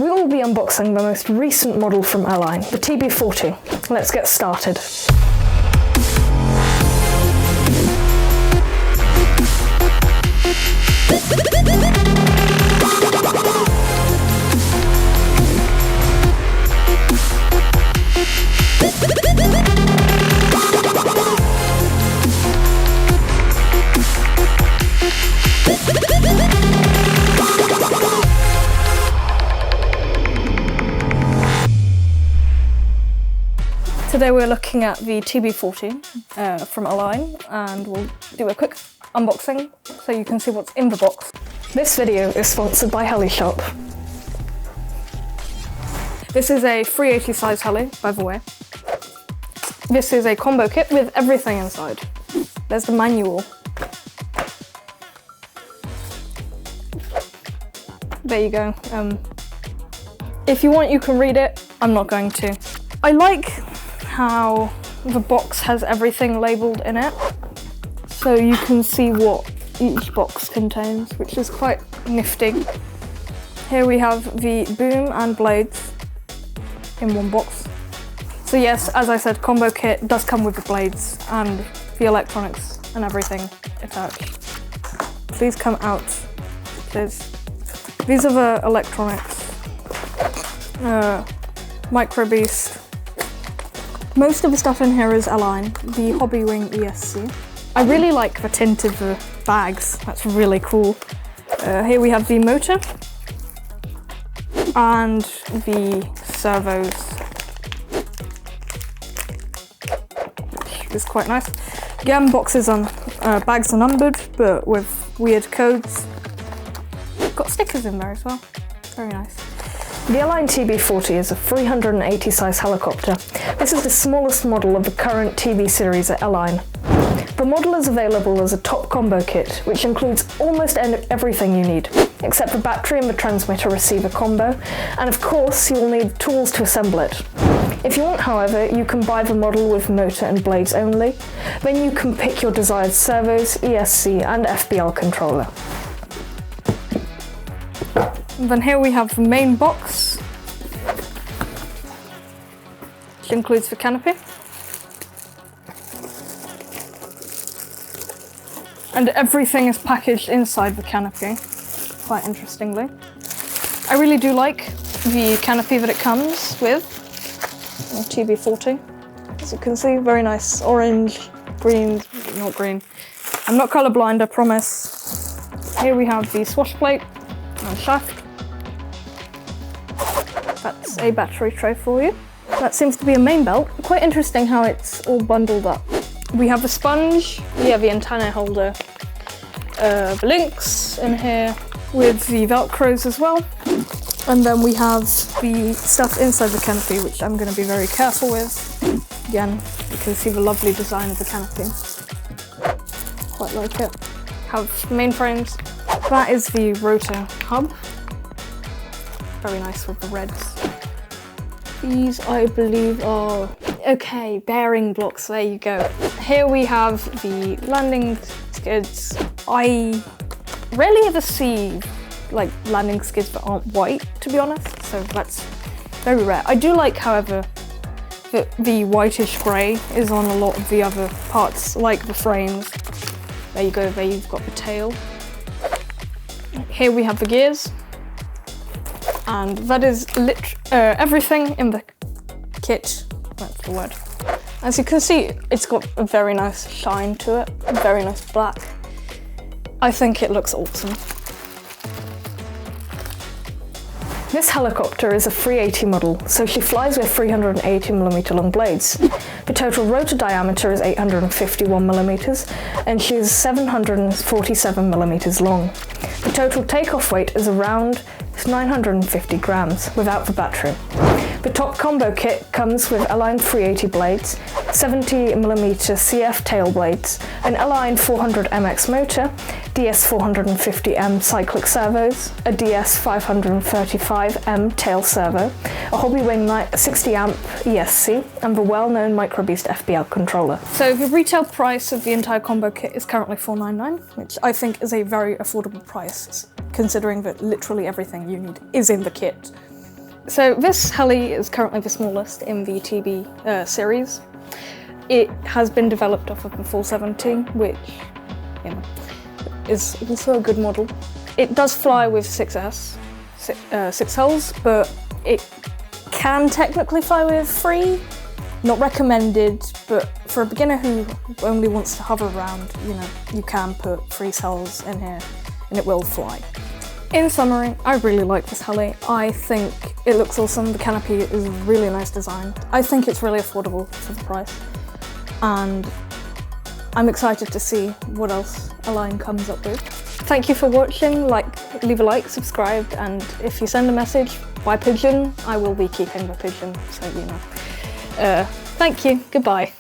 we will be unboxing the most recent model from Align, the TB40. Let's get started. Today we're looking at the TB40 from Align, and we'll do a quick unboxing so you can see what's in the box. This video is sponsored by HeliShop. This is a 380 size heli, by the way. This is a combo kit with everything inside. There's the manual. There you go. If you want, you can read it. I'm not going to. I like how the box has everything labelled in it, so you can see what each box contains, which is quite nifty. Here we have the boom and blades in one box. So yes, as I said, combo kit does come with the blades and the electronics and everything attached. Please come out, please. These are the electronics. Micro Beast. Most of the stuff in here is Align, the Hobbywing ESC. I really like the tint of the bags, that's really cool. Here we have the motor and the servos, which is quite nice. Again, boxes on bags are numbered, but with weird codes. Got stickers in there as well, very nice. The Align TB40 is a 380 size helicopter. This is the smallest model of the current TB series at Align. The model is available as a top combo kit, which includes almost everything you need, except the battery and the transmitter receiver combo, and of course you'll need tools to assemble it. If you want, however, you can buy the model with motor and blades only. Then you can pick your desired servos, ESC and FBL controller. And then here we have the main box, which includes the canopy. And everything is packaged inside the canopy, quite interestingly. I really do like the canopy that it comes with, the TB40. As you can see, very nice orange, green, not green. I'm not colourblind, I promise. Here we have the swash plate and shaft. That's a battery tray for you. That seems to be a main belt. Quite interesting how it's all bundled up. We have the sponge, the antenna holder, the links in here with the velcros as well. And then we have the stuff inside the canopy, which I'm going to be very careful with. Again, you can see the lovely design of the canopy. Quite like it. Have mainframes. That is the rotor hub. Very nice with the reds. These, I believe, are, okay, bearing blocks, there you go. Here we have the landing skids. I rarely ever see like landing skids that aren't white, to be honest, so that's very rare. I do like, however, that the whitish grey is on a lot of the other parts, like the frames. There you go, there you've got the tail. Here we have the gears. And that is everything in the kit, that's the word. As you can see, it's got a very nice shine to it, a very nice black. I think it looks awesome. This helicopter is a 380 model, so she flies with 380mm long blades. The total rotor diameter is 851mm, and she is 747mm long. The total takeoff weight is around 950 grams without the battery. The top combo kit comes with Align 380 blades, 70mm CF tail blades, an Align 400MX motor, DS450M cyclic servos, a DS535M tail servo, a Hobbywing 60A ESC, and the well-known Micro Beast FBL controller. So the retail price of the entire combo kit is currently $499, which I think is a very affordable price, considering that literally everything you need is in the kit. So this heli is currently the smallest in the TB series. It has been developed off of the 470, which, you know, is also a good model. It does fly with 6S, 6 hulls, but it can technically fly with 3. Not recommended, but for a beginner who only wants to hover around, you know, you can put 3 cells in here and it will fly. In summary, I really like this heli. I think it looks awesome. The canopy is a really nice design. I think it's really affordable for the price. And I'm excited to see what else Align comes up with. Thank you for watching. Leave a like, subscribe, and if you send a message by pigeon, I will be keeping the pigeon, so you know. Thank you, goodbye.